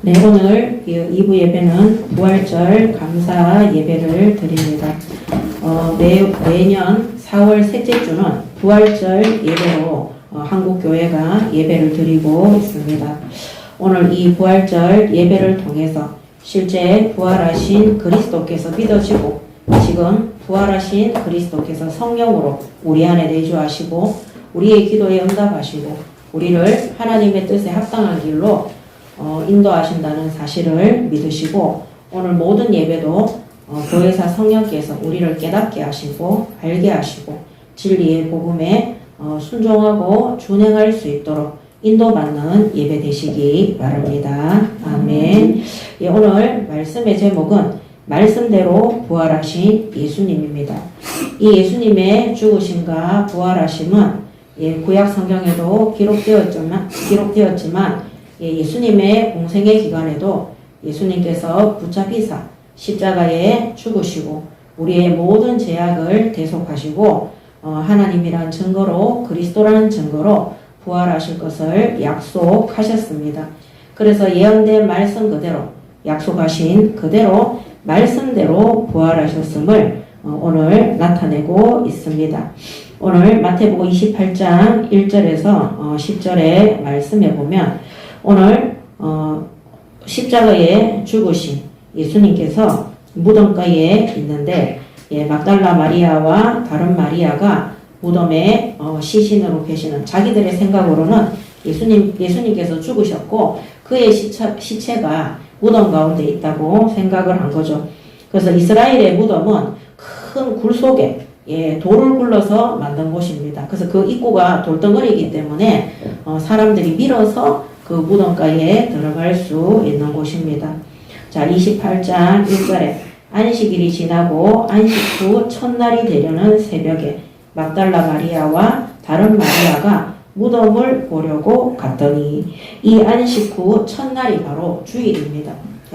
네, 오늘 2부 예배는 부활절 감사 예배를 드립니다. 매년 4월 셋째 주는 부활절 예배로 한국교회가 예배를 드리고 있습니다. 오늘 이 부활절 예배를 통해서 실제 부활하신 그리스도께서 믿어지고 지금 부활하신 그리스도께서 성령으로 우리 안에 내주하시고 우리의 기도에 응답하시고 우리를 하나님의 뜻에 합당한 길로 인도하신다는 사실을 믿으시고 오늘 모든 예배도 교회사 성령께서 우리를 깨닫게 하시고 알게 하시고 진리의 복음에 순종하고 준행할 수 있도록 인도받는 예배 되시기 바랍니다. 아멘. 예, 오늘 말씀의 제목은 말씀대로 부활하신 예수님입니다. 이 예수님의 죽으심과 부활하심은 구약 성경에도 기록되었지만 예수님의 공생의 기간에도 예수님께서 붙잡히사 십자가에 죽으시고 우리의 모든 죄악을 대속하시고 하나님이란 증거로 그리스도라는 증거로 부활하실 것을 약속하셨습니다. 그래서 예언된 말씀 그대로 약속하신 그대로 말씀대로 부활하셨음을 오늘 나타내고 있습니다. 오늘 마태복음 28장 1절에서 10절의 말씀에 보면 오늘 십자가에 죽으신 예수님께서 무덤가에 있는데 막달라 마리아와 다른 마리아가 무덤에 시신으로 계시는 자기들의 생각으로는 예수님께서 죽으셨고 그의 시체가 무덤 가운데 있다고 생각을 한 거죠. 그래서 이스라엘의 무덤은 큰 굴 속에 돌을 굴러서 만든 곳입니다. 그래서 그 입구가 돌덩어리이기 때문에 사람들이 밀어서 그 무덤가에 들어갈 수 있는 곳입니다. 자, 28장 1절에 안식일이 지나고 안식 후 첫날이 되려는 새벽에 막달라 마리아와 다른 마리아가 무덤을 보려고 갔더니 이 안식 후 첫날이 바로 주일입니다.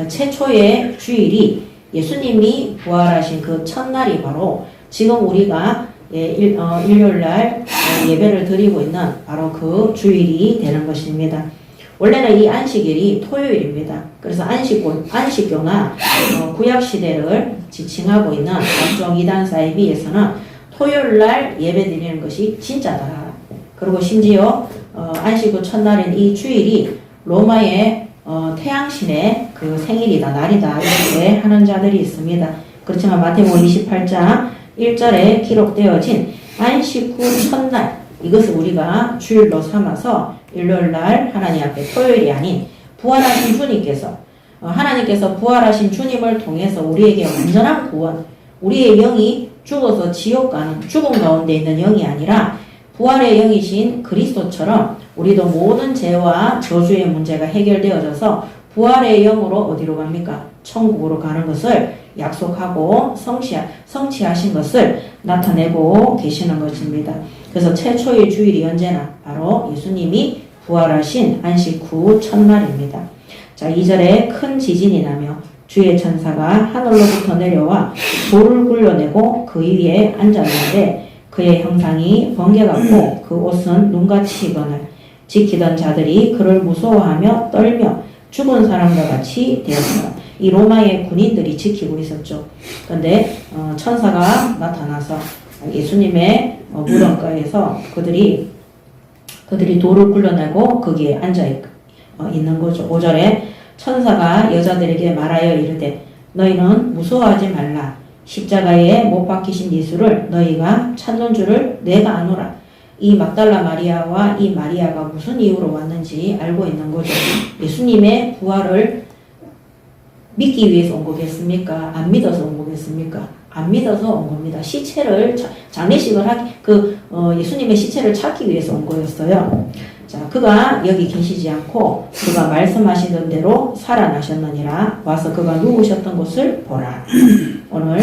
최초의 주일이 예수님이 부활하신 그 첫날이 바로 지금 우리가 일요일날 예배를 드리고 있는 바로 그 주일이 되는 것입니다. 원래는 이 안식일이 토요일입니다. 그래서 안식교나 구약시대를 지칭하고 있는 각종 이단사에 비해서는 토요일날 예배 드리는 것이 진짜다. 그리고 심지어 안식 후 첫날인 이 주일이 로마의 태양신의 그 생일이다, 날이다 이렇게 하는 자들이 있습니다. 그렇지만 마태복음 28장 1절에 기록되어진 안식 후 첫날 이것을 우리가 주일로 삼아서 일요일날 하나님 앞에 토요일이 아닌 부활하신 주님께서 하나님께서 부활하신 주님을 통해서 우리에게 완전한 구원 우리의 영이 죽어서 지옥 가는 죽음 가운데 있는 영이 아니라 부활의 영이신 그리스도처럼 우리도 모든 죄와 저주의 문제가 해결되어져서 부활의 영으로 어디로 갑니까? 천국으로 가는 것을 약속하고 성취하신 것을 나타내고 계시는 것입니다. 그래서 최초의 주일이 언제나 바로 예수님이 부활하신 안식 후 첫날입니다. 자, 2절에 큰 지진이 나며 주의 천사가 하늘로부터 내려와 돌을 굴려내고 그 위에 앉았는데 그의 형상이 번개 같고 그 옷은 눈같이 익거늘 지키던 자들이 그를 무서워하며 떨며 죽은 사람과 같이 되었다. 이 로마의 군인들이 지키고 있었죠. 그런데 천사가 나타나서 예수님의 무덤가에서 그들이 돌을 굴려내고 거기에 앉아 있는 거죠. 5절에 천사가 여자들에게 말하여 이르되 너희는 무서워하지 말라. 십자가에 못 박히신 예수를 너희가 찾는 줄을 내가 아노라. 이 막달라 마리아와 이 마리아가 무슨 이유로 왔는지 알고 있는 거죠. 예수님의 부활을 믿기 위해서 온 거겠습니까? 안 믿어서 온 거겠습니까? 안 믿어서 온 겁니다. 시체를 장례식을 예수님의 시체를 찾기 위해서 온 거였어요. 자, 그가 여기 계시지 않고 그가 말씀하시던 대로 살아나셨느니라. 와서 그가 누우셨던 곳을 보라. 오늘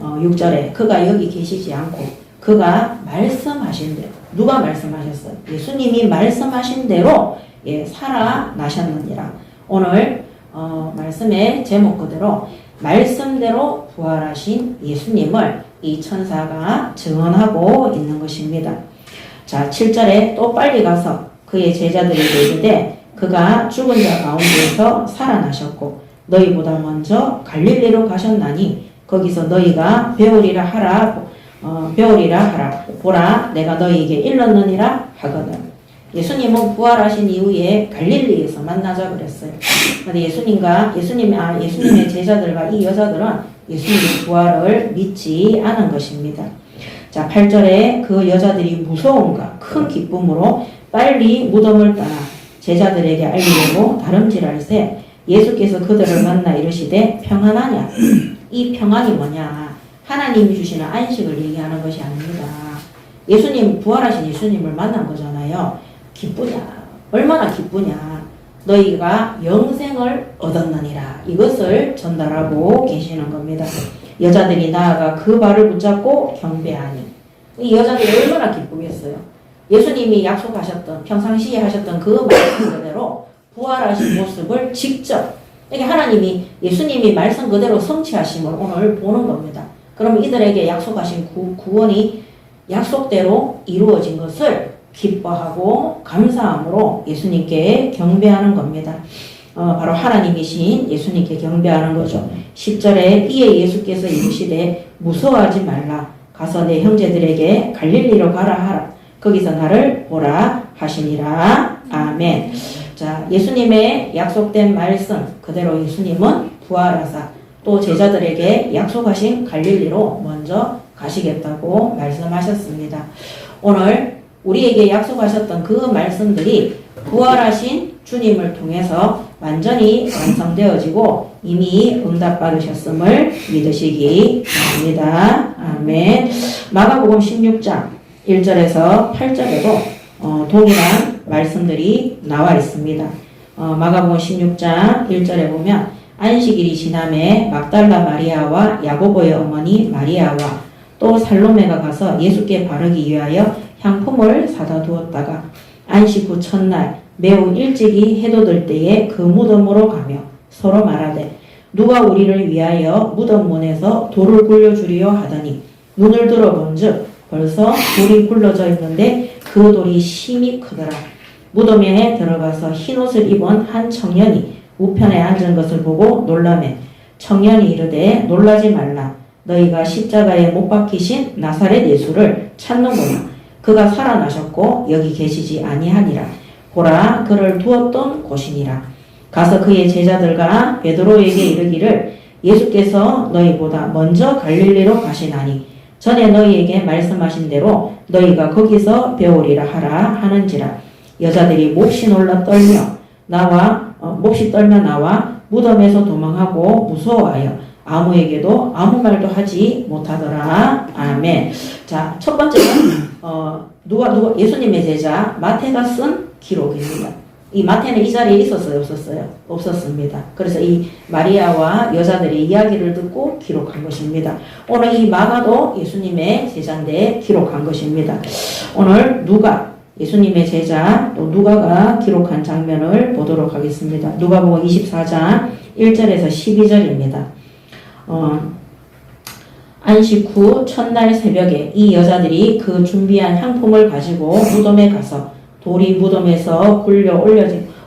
6절에 그가 여기 계시지 않고 그가 말씀하신 대로 누가 말씀하셨어요? 예수님이 말씀하신 대로 살아나셨느니라. 오늘 말씀의 제목 그대로 말씀대로 부활하신 예수님을 이 천사가 증언하고 있는 것입니다. 자, 7절에 또 빨리 가서 그의 제자들에게 이르되 그가 죽은 자 가운데에서 살아나셨고 너희보다 먼저 갈릴리로 가셨나니 거기서 너희가 배우리라 하라 보라 내가 너희에게 일렀느니라 하거든. 예수님은 부활하신 이후에 갈릴리에서 만나자 그랬어요. 근데 예수님의 제자들과 이 여자들은 예수님의 부활을 믿지 않은 것입니다. 자, 8절에 그 여자들이 무서움과 큰 기쁨으로 빨리 무덤을 떠나 제자들에게 알리려고 다름질할새 예수께서 그들을 만나 이르시되 평안하냐? 이 평안이 뭐냐? 하나님이 주시는 안식을 얘기하는 것이 아닙니다. 부활하신 예수님을 만난 거잖아요. 기쁘냐? 얼마나 기쁘냐? 너희가 영생을 얻었느니라. 이것을 전달하고 계시는 겁니다. 여자들이 나아가 그 발을 붙잡고 경배하니. 이 여자들이 얼마나 기쁘겠어요. 예수님이 약속하셨던, 평상시에 하셨던 그 말씀 그대로 부활하신 모습을 직접, 하나님이 예수님이 말씀 그대로 성취하심을 오늘 보는 겁니다. 그럼 이들에게 약속하신 구원이 약속대로 이루어진 것을 기뻐하고 감사함으로 예수님께 경배하는 겁니다. 바로 하나님이신 예수님께 경배하는 거죠. 10절에 이에 예수께서 이르시되 무서워하지 말라. 가서 내 형제들에게 갈릴리로 가라 하라. 거기서 나를 보라 하시니라. 아멘. 자, 예수님의 약속된 말씀 그대로 예수님은 부활하사 또 제자들에게 약속하신 갈릴리로 먼저 가시겠다고 말씀하셨습니다. 오늘 우리에게 약속하셨던 그 말씀들이 부활하신 주님을 통해서 완전히 완성되어지고 이미 응답받으셨음을 믿으시기 바랍니다. 아멘. 마가복음 16장 1절에서 8절에도 동일한 말씀들이 나와 있습니다. 마가복음 16장 1절에 보면 안식일이 지남에 막달라 마리아와 야고보의 어머니 마리아와 또 살로메가 가서 예수께 바르기 위하여 향품을 사다 두었다가 안식 후 첫날 매우 일찍이 해도 들 때에 그 무덤으로 가며 서로 말하되 누가 우리를 위하여 무덤 문에서 돌을 굴려주리요 하더니 눈을 들어본즉 벌써 돌이 굴러져 있는데 그 돌이 심히 크더라. 무덤에 들어가서 흰옷을 입은 한 청년이 우편에 앉은 것을 보고 놀라매 청년이 이르되 놀라지 말라. 너희가 십자가에 못 박히신 나사렛 예수를 찾는구나. 그가 살아나셨고 여기 계시지 아니하니라. 보라 그를 두었던 곳이니라. 가서 그의 제자들과 베드로에게 이르기를 예수께서 너희보다 먼저 갈릴리로 가시나니 전에 너희에게 말씀하신 대로 너희가 거기서 배우리라 하라 하는지라. 여자들이 몹시 떨며 나와 무덤에서 도망하고 무서워하여 아무에게도 아무 말도 하지 못하더라. 아멘. 자, 첫 번째는 예수님의 제자 마태가 쓴 기록입니다. 이 마태는 이 자리에 있었어요, 없었어요? 없었습니다. 그래서 이 마리아와 여자들의 이야기를 듣고 기록한 것입니다. 오늘 이 마가도 예수님의 제자인데 기록한 것입니다. 오늘 예수님의 제자 또 누가가 기록한 장면을 보도록 하겠습니다. 누가복음 24장 1절에서 12절입니다. 안식 후 첫날 새벽에 이 여자들이 그 준비한 향품을 가지고 무덤에 가서 돌이 무덤에서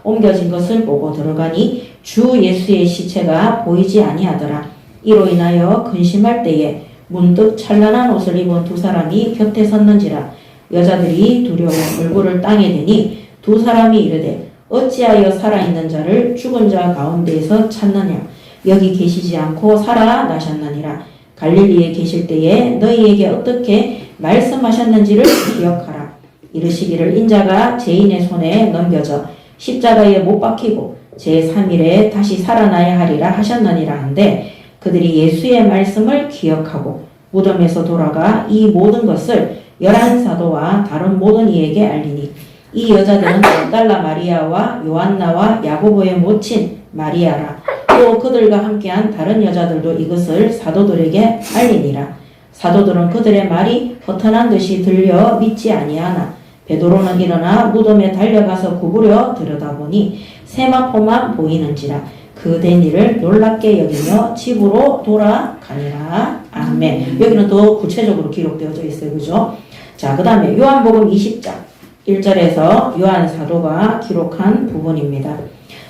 옮겨진 것을 보고 들어가니 주 예수의 시체가 보이지 아니하더라. 이로 인하여 근심할 때에 문득 찬란한 옷을 입은 두 사람이 곁에 섰는지라. 여자들이 두려워 얼굴을 땅에 대니 두 사람이 이르되 어찌하여 살아있는 자를 죽은 자 가운데에서 찾느냐. 여기 계시지 않고 살아나셨느니라. 갈릴리에 계실 때에 너희에게 어떻게 말씀하셨는지를 기억하라. 이르시기를 인자가 죄인의 손에 넘겨져 십자가에 못 박히고 제3일에 다시 살아나야 하리라 하셨느니라 한데 그들이 예수의 말씀을 기억하고 무덤에서 돌아가 이 모든 것을 11사도와 다른 모든 이에게 알리니 이 여자들은 막달라 마리아와 요한나와 야고보의 모친 마리아라. 또 그들과 함께한 다른 여자들도 이것을 사도들에게 알리니라. 사도들은 그들의 말이 허탄한 듯이 들려 믿지 아니하나 베드로는 일어나 무덤에 달려가서 구부려 들여다보니 세마포만 보이는지라. 그 된 일을 놀랍게 여기며 집으로 돌아가니라. 아멘. 여기는 더 구체적으로 기록되어져 있어요. 그죠? 자, 그 다음에 요한복음 20장 1절에서 요한 사도가 기록한 부분입니다.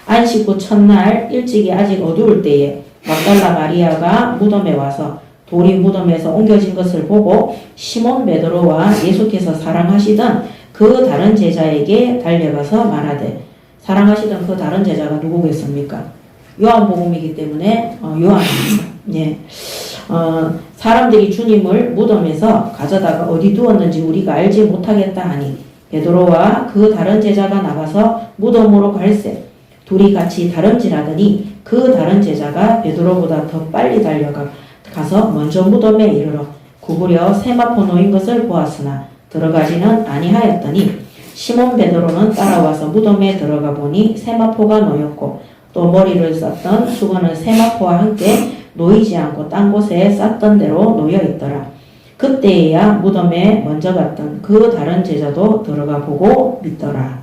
안식 후 첫날 일찍이 아직 어두울 때에 막달라 마리아가 무덤에 와서 돌이 무덤에서 옮겨진 것을 보고 시몬 베드로와 예수께서 사랑하시던 그 다른 제자에게 달려가서 말하되, 사랑하시던 그 다른 제자가 누구겠습니까? 요한복음이기 때문에 요한입니다. 예. 사람들이 주님을 무덤에서 가져다가 어디 두었는지 우리가 알지 못하겠다 하니 베드로와 그 다른 제자가 나가서 무덤으로 갈새 둘이 같이 다름질하더니 그 다른 제자가 베드로보다 더 빨리 달려가서 먼저 무덤에 이르러 구부려 세마포 놓인 것을 보았으나 들어가지는 아니하였더니 시몬 베드로는 따라와서 무덤에 들어가 보니 세마포가 놓였고 또 머리를 썼던 수건은 세마포와 함께 놓이지 않고 딴 곳에 쌌던 대로 놓여 있더라. 그때에야 무덤에 먼저 갔던 그 다른 제자도 들어가 보고 믿더라.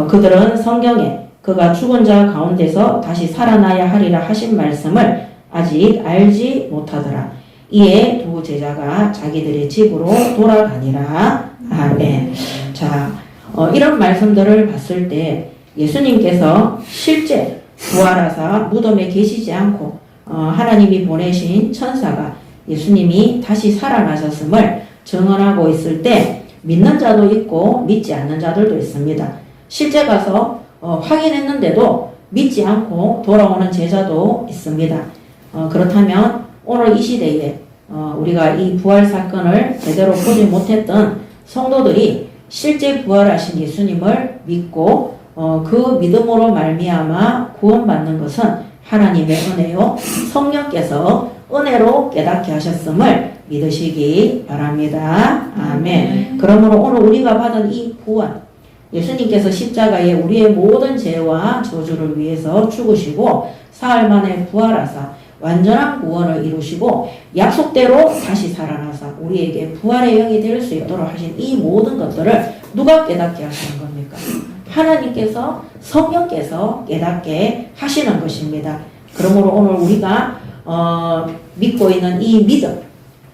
그들은 성경에 그가 죽은 자 가운데서 다시 살아나야 하리라 하신 말씀을 아직 알지 못하더라. 이에 두 제자가 자기들의 집으로 돌아가니라. 아멘. 자, 이런 말씀들을 봤을 때 예수님께서 실제 부활하사 무덤에 계시지 않고 하나님이 보내신 천사가 예수님이 다시 살아나셨음을 증언하고 있을 때 믿는 자도 있고 믿지 않는 자들도 있습니다. 실제 가서 확인했는데도 믿지 않고 돌아오는 제자도 있습니다. 그렇다면 오늘 이 시대에 우리가 이 부활 사건을 제대로 보지 못했던 성도들이 실제 부활하신 예수님을 믿고 그 믿음으로 말미암아 구원받는 것은 하나님의 은혜요 성령께서 은혜로 깨닫게 하셨음을 믿으시기 바랍니다. 아멘. 그러므로 오늘 우리가 받은 이 구원, 예수님께서 십자가에 우리의 모든 죄와 저주를 위해서 죽으시고 사흘 만에 부활하사 완전한 구원을 이루시고 약속대로 다시 살아나서 우리에게 부활의 영이 될 수 있도록 하신 이 모든 것들을 누가 깨닫게 하시는 겁니까? 하나님께서 성령께서 깨닫게 하시는 것입니다. 그러므로 오늘 우리가 믿고 있는 이 믿음,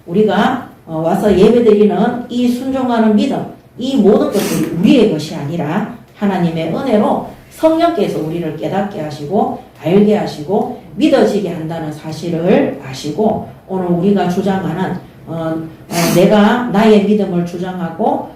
우리가 와서 예배드리는 이 순종하는 믿음, 이 모든 것들이 우리의 것이 아니라 하나님의 은혜로 성령께서 우리를 깨닫게 하시고 알게 하시고 믿어지게 한다는 사실을 아시고 오늘 우리가 주장하는 내가 나의 믿음을 주장하고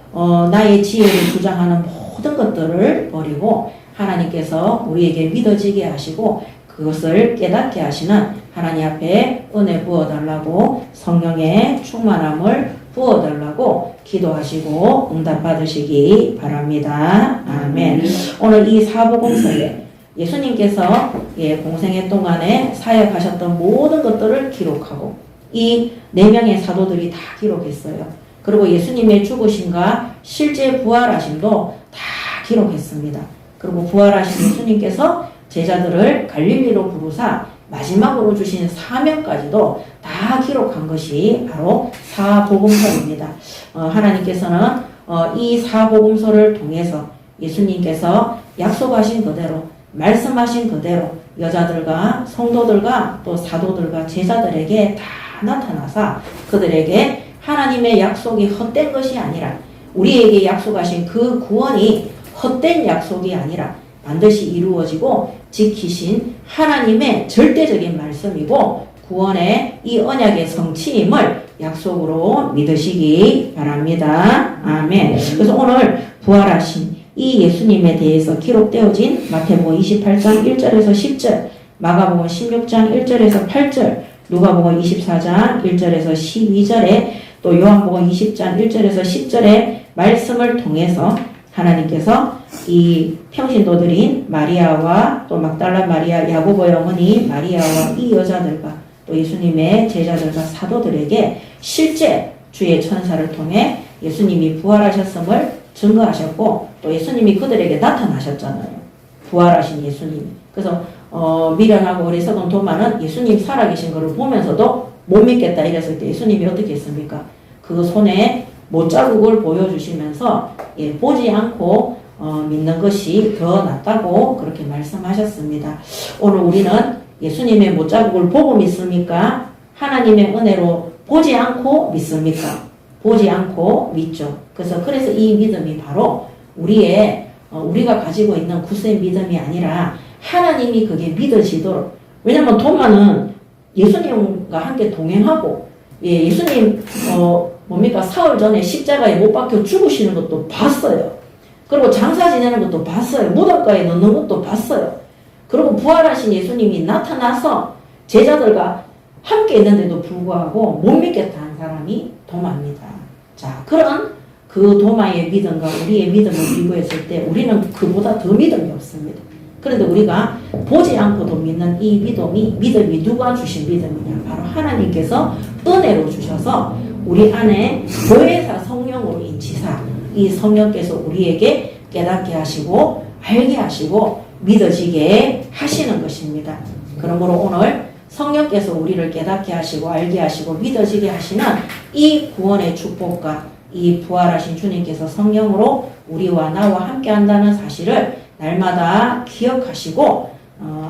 나의 지혜를 주장하는 모든 것들을 버리고 하나님께서 우리에게 믿어지게 하시고 그것을 깨닫게 하시는 하나님 앞에 은혜 부어달라고 성령의 충만함을 부어달라고 기도하시고 응답받으시기 바랍니다. 아멘. 오늘 이 사복음서에 예수님께서 공생애 동안에 사역하셨던 모든 것들을 기록하고 이 4명의 사도들이 다 기록했어요. 그리고 예수님의 죽으심과 실제 부활하심도 다 기록했습니다. 그리고 부활하신 예수님께서 제자들을 갈릴리로 부르사 마지막으로 주신 사명까지도 다 기록한 것이 바로 사복음서입니다. 하나님께서는 이 사복음서를 통해서 예수님께서 약속하신 그대로 말씀하신 그대로 여자들과 성도들과 또 사도들과 제자들에게 다 나타나사 그들에게 하나님의 약속이 헛된 것이 아니라 우리에게 약속하신 그 구원이 헛된 약속이 아니라 반드시 이루어지고 지키신 하나님의 절대적인 말씀이고 구원의 이 언약의 성취임을 약속으로 믿으시기 바랍니다. 아멘. 그래서 오늘 부활하신 이 예수님에 대해서 기록되어진 마태복음 28장 1절에서 10절, 마가복음 16장 1절에서 8절, 누가복음 24장 1절에서 12절에 또 요한복음 20장 1절에서 10절의 말씀을 통해서 하나님께서 이 평신도들인 마리아와 또 막달라 마리아, 야고보의 어머니 마리아와 이 여자들과 또 예수님의 제자들과 사도들에게 실제 주의 천사를 통해 예수님이 부활하셨음을 증거하셨고 또 예수님이 그들에게 나타나셨잖아요. 부활하신 예수님이. 그래서 미련하고 어리석은 도마는 예수님 살아계신 것을 보면서도 못 믿겠다 이랬을 때 예수님이 어떻게 했습니까? 그 손에 못자국을 보여주시면서 보지 않고 믿는 것이 더 낫다고 그렇게 말씀하셨습니다. 오늘 우리는 예수님의 못자국을 보고 믿습니까? 하나님의 은혜로 보지 않고 믿습니까? 보지 않고 믿죠. 그래서 이 믿음이 바로 우리가 가지고 있는 굳센 믿음이 아니라 하나님이 그게 믿어지도록. 왜냐면 도마는 예수님과 함께 동행하고, 예수님, 사흘 전에 십자가에 못 박혀 죽으시는 것도 봤어요. 그리고 장사 지내는 것도 봤어요. 무덤가에 넣는 것도 봤어요. 그리고 부활하신 예수님이 나타나서 제자들과 함께 있는데도 불구하고 못 믿겠다 한 사람이 도마입니다. 자, 그런 그 도마의 믿음과 우리의 믿음을 비교했을 때 우리는 그보다 더 믿음이 없습니다. 그런데 우리가 보지 않고도 믿는 이 믿음이 누가 주신 믿음이냐? 바로 하나님께서 은혜로 주셔서 우리 안에 보혜사 성령으로 인치사, 이 성령께서 우리에게 깨닫게 하시고 알게 하시고 믿어지게 하시는 것입니다. 그러므로 오늘 성령께서 우리를 깨닫게 하시고 알게 하시고 믿어지게 하시는 이 구원의 축복과 이 부활하신 주님께서 성령으로 우리와 나와 함께 한다는 사실을 날마다 기억하시고,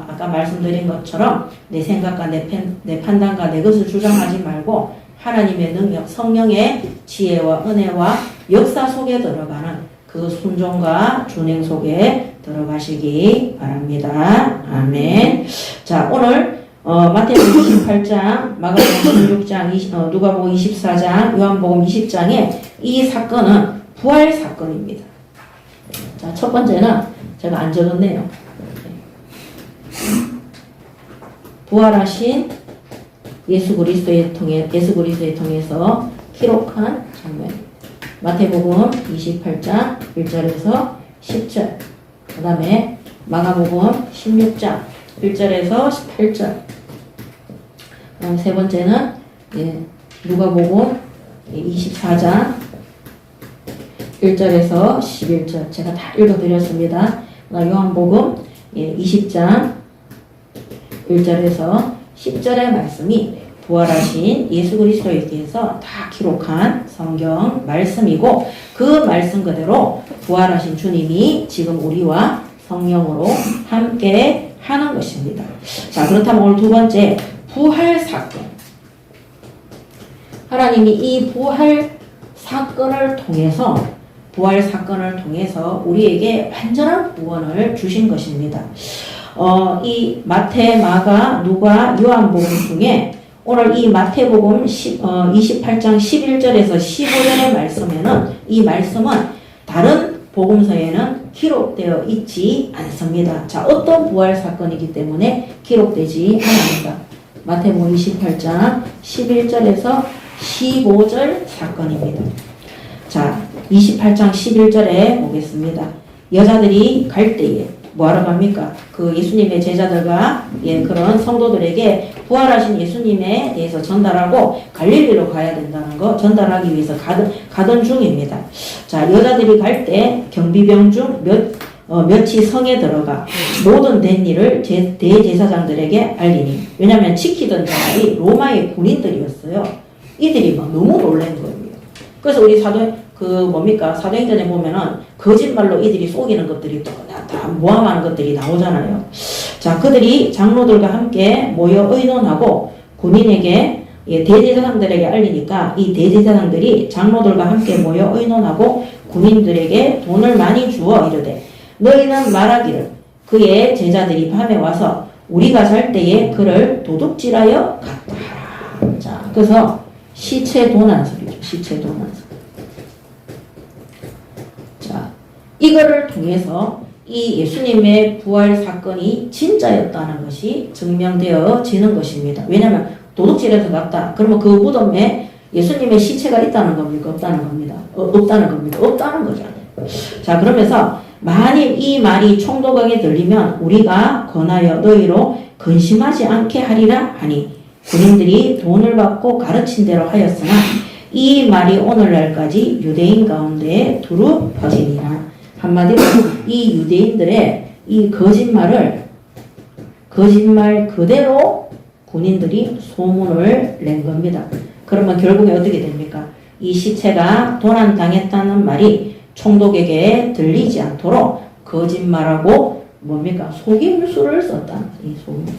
아까 말씀드린 것처럼 내 생각과 내 판단과 내 것을 주장하지 말고 하나님의 능력, 성령의 지혜와 은혜와 역사 속에 들어가는 그 순종과 준행 속에 들어가시기 바랍니다. 아멘. 자, 오늘 마태복음 28장, 마가복음 16장, 누가복음 24장, 요한복음 20장에 이 사건은 부활 사건입니다. 자, 첫 번째는 제가 안 적었네요. 부활하신 예수 그리스도에 통해서 기록한 장면. 마태복음 28장 1절에서 10절. 그 다음에 마가복음 16장 1절에서 18절. 세 번째는 누가복음 24장 1절에서 11절. 제가 다 읽어드렸습니다. 요한복음 20장 1절에서 10절의 말씀이 부활하신 예수 그리스도에 대해서 다 기록한 성경 말씀이고, 그 말씀 그대로 부활하신 주님이 지금 우리와 성령으로 함께 하는 것입니다. 자, 그렇다면 오늘 두 번째, 부활 사건. 하나님이 이 부활 사건을 통해서 우리에게 완전한 구원을 주신 것입니다. 이 마태, 마가, 누가, 요한복음 중에 오늘 이 마태복음 28장 11절에서 15절의 말씀에는 이 말씀은 다른 복음서에는 기록되어 있지 않습니다. 자, 어떤 부활 사건이기 때문에 기록되지 않습니다. 마태복음 28장 11절에서 15절 사건입니다. 자, 28장 11절에 보겠습니다. 여자들이 갈 때에 뭐하러 갑니까? 그 예수님의 제자들과 그런 성도들에게 부활하신 예수님에 대해서 전달하고 갈릴리로 가야 된다는 거 전달하기 위해서 가던 중입니다. 자, 여자들이 갈 때 경비병 중 몇이 성에 들어가 모든 된 일을 대제사장들에게 알리니, 왜냐하면 지키던 자들이 로마의 군인들이었어요. 이들이 막 너무 놀란 거예요. 그래서 우리 사도행전에 보면은 거짓말로 이들이 속이는 것들이 다 모함하는 것들이 나오잖아요. 자, 그들이 장로들과 함께 모여 의논하고 군인에게 대제사장들에게 알리니까 이 대제사장들이 장로들과 함께 모여 의논하고 군인들에게 돈을 많이 주어 이르되, 너희는 말하기를 그의 제자들이 밤에 와서 우리가 잘 때에 그를 도둑질하여 갔다 하라. 자, 그래서 시체 도난설이죠. 시체 도난설. 자, 이거를 통해서 이 예수님의 부활 사건이 진짜였다는 것이 증명되어지는 것입니다. 왜냐하면 도둑질해서 갔다. 그러면 그 무덤에 예수님의 시체가 있다는 겁니까? 없다는 겁니다. 없다는 겁니다. 없다는 거잖아요. 자, 그러면서 만일 이 말이 총독에게 들리면 우리가 권하여 너희로 근심하지 않게 하리라 하니, 군인들이 돈을 받고 가르친 대로 하였으나 이 말이 오늘날까지 유대인 가운데 두루 퍼지니라. 한마디로 이 유대인들의 이 거짓말 그대로 군인들이 소문을 낸 겁니다. 그러면 결국에 어떻게 됩니까? 이 시체가 도난당했다는 말이 총독에게 들리지 않도록 거짓말하고 속임수를 썼다. 이 속임수.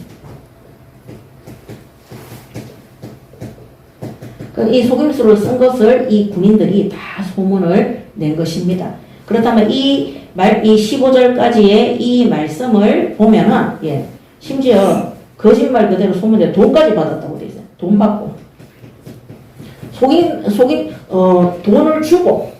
이 속임수를 쓴 것을 이 군인들이 다 소문을 낸 것입니다. 그렇다면 이 15절까지의 이 말씀을 보면은, 예, 심지어 거짓말 그대로 소문에 돈까지 받았다고 돼 있어요. 돈 받고. 돈을 주고,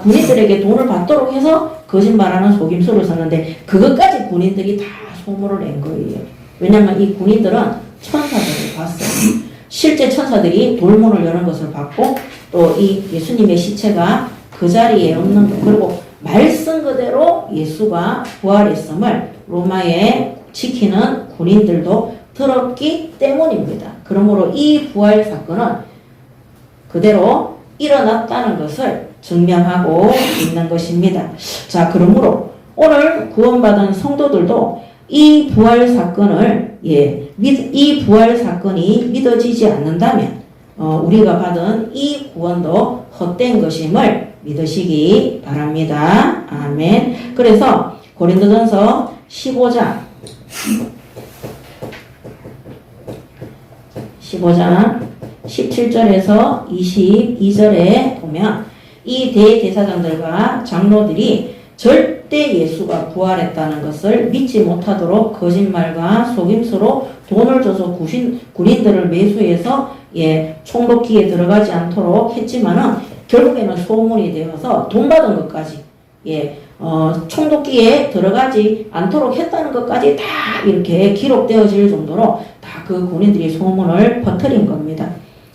군인들에게 돈을 받도록 해서 거짓말하는 속임수를 썼는데, 그것까지 군인들이 다 소문을 낸 거예요. 왜냐면 이 군인들은 천사들을 봤어요. 실제 천사들이 돌문을 여는 것을 봤고, 또 이 예수님의 시체가 그 자리에 없는 것, 그리고 말씀 그대로 예수가 부활했음을 로마에 지키는 군인들도 들었기 때문입니다. 그러므로 이 부활 사건은 그대로 일어났다는 것을 증명하고 있는 것입니다. 자, 그러므로 오늘 구원받은 성도들도 이 부활 사건을, 이 부활 사건이 믿어지지 않는다면, 우리가 받은 이 구원도 헛된 것임을 믿으시기 바랍니다. 아멘. 그래서 고린도전서 15장 17절에서 22절에 보면 이 대제사장들과 장로들이 절대 예수가 부활했다는 것을 믿지 못하도록 거짓말과 속임수로 돈을 줘서 군인들을 매수해서 총독기에 들어가지 않도록 했지만은 결국에는 소문이 되어서 돈 받은 것까지 총독기에 들어가지 않도록 했다는 것까지 다 이렇게 기록되어질 정도로 다 그 군인들이 소문을 퍼뜨린 겁니다.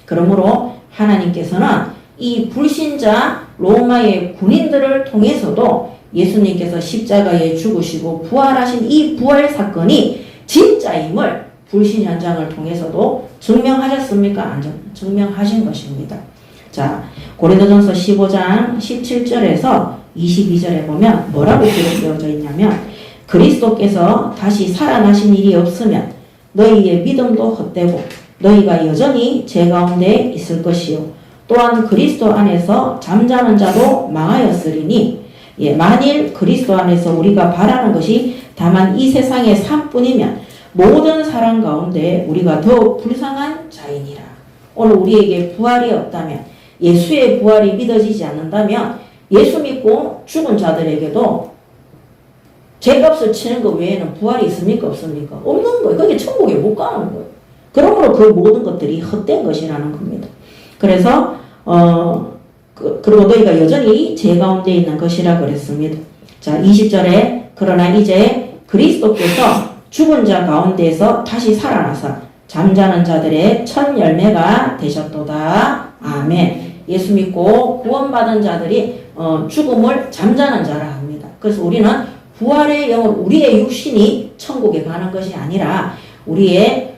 그러므로 하나님께서는 이 불신자 로마의 군인들을 통해서도 예수님께서 십자가에 죽으시고 부활하신 이 부활 사건이 진짜임을 불신 현장을 통해서도 증명하셨습니까? 증명하신 것입니다. 자, 고린도전서 15장 17절에서 22절에 보면 뭐라고 기록되어져 있냐면, 그리스도께서 다시 살아나신 일이 없으면 너희의 믿음도 헛되고 너희가 여전히 제 가운데 있을 것이요, 또한 그리스도 안에서 잠자는 자도 망하였으리니, 만일 그리스도 안에서 우리가 바라는 것이 다만 이 세상의 삶뿐이면 모든 사람 가운데 우리가 더욱 불쌍한 자이니라. 오늘 우리에게 부활이 없다면, 예수의 부활이 믿어지지 않는다면 예수 믿고 죽은 자들에게도 죄값을 치는 것 외에는 부활이 있습니까? 없습니까? 없는 거예요. 그게 천국에 못 가는 거예요. 그러므로 그 모든 것들이 헛된 것이라는 겁니다. 그래서 그리고 너희가 여전히 제 가운데 있는 것이라 그랬습니다. 자, 20절에 그러나 이제 그리스도께서 죽은 자 가운데에서 다시 살아나사 잠자는 자들의 첫 열매가 되셨도다. 아멘. 예수 믿고 구원받은 자들이 죽음을 잠자는 자라 합니다. 그래서 우리는 부활의 영으로 우리의 육신이 천국에 가는 것이 아니라 우리의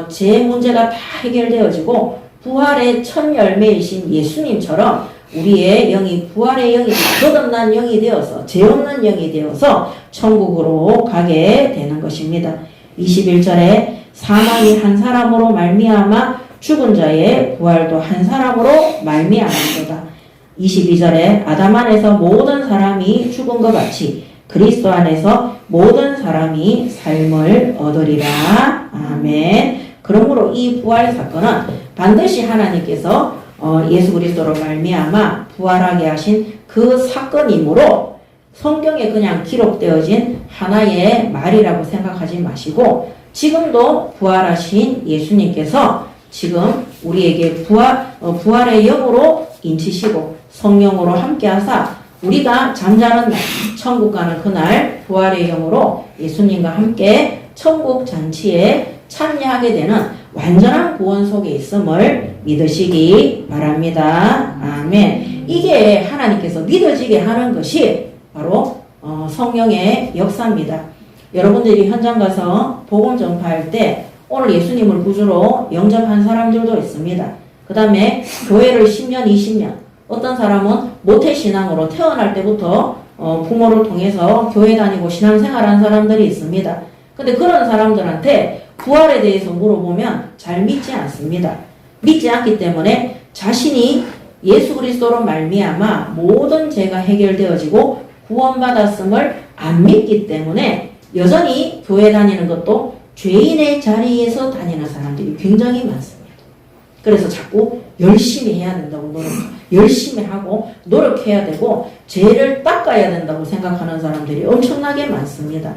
죄 문제가 다 해결되어지고 부활의 첫 열매이신 예수님처럼 우리의 영이 부활의 영이 거듭난 영이 되어서 죄 없는 영이 되어서 천국으로 가게 되는 것입니다. 21절에 사망이 한 사람으로 말미암아 죽은 자의 부활도 한 사람으로 말미암았도다. 22절에 아담 안에서 모든 사람이 죽은 것 같이 그리스도 안에서 모든 사람이 삶을 얻으리라. 아멘. 그러므로 이 부활 사건은 반드시 하나님께서 예수 그리스도로 말미암아 부활하게 하신 그 사건이므로 성경에 그냥 기록되어진 하나의 말이라고 생각하지 마시고, 지금도 부활하신 예수님께서 지금 우리에게 부활의 영으로 인치시고 성령으로 함께 하사 우리가 잠자는 날, 천국 가는 그날 부활의 영으로 예수님과 함께 천국 잔치에 참여하게 되는 완전한 구원 속에 있음을 믿으시기 바랍니다. 아멘. 이게 하나님께서 믿어지게 하는 것이 바로 성령의 역사입니다. 여러분들이 현장 가서 복음 전파할 때 오늘 예수님을 구주로 영접한 사람들도 있습니다. 그 다음에 교회를 10년, 20년, 어떤 사람은 모태신앙으로 태어날 때부터 부모를 통해서 교회 다니고 신앙생활한 사람들이 있습니다. 근데 그런 사람들한테 부활에 대해서 물어보면 잘 믿지 않습니다. 믿지 않기 때문에 자신이 예수 그리스도로 말미암아 모든 죄가 해결되어지고 구원받았음을 안 믿기 때문에 여전히 교회 다니는 것도 죄인의 자리에서 다니는 사람들이 굉장히 많습니다. 그래서 자꾸 열심히 해야 된다고 노력하고 열심히 하고 노력해야 되고 죄를 닦아야 된다고 생각하는 사람들이 엄청나게 많습니다.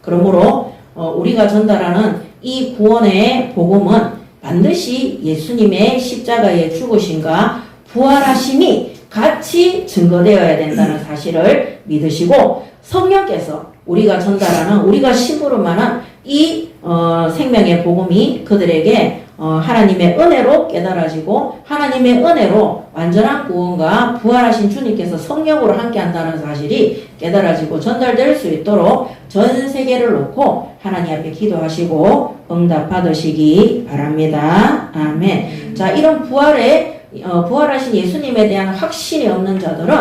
그러므로 우리가 전달하는 이 구원의 복음은 반드시 예수님의 십자가의 죽으심과 부활하심이 같이 증거되어야 된다는 사실을 믿으시고 성령께서 우리가 전달하는 우리가 심부름하는 이 생명의 복음이 그들에게 하나님의 은혜로 깨달아지고 하나님의 은혜로 완전한 구원과 부활하신 주님께서 성령으로 함께한다는 사실이 깨달아지고 전달될 수 있도록 전 세계를 놓고 하나님 앞에 기도하시고 응답 받으시기 바랍니다. 아멘. 자, 이런 부활하신 예수님에 대한 확신이 없는 자들은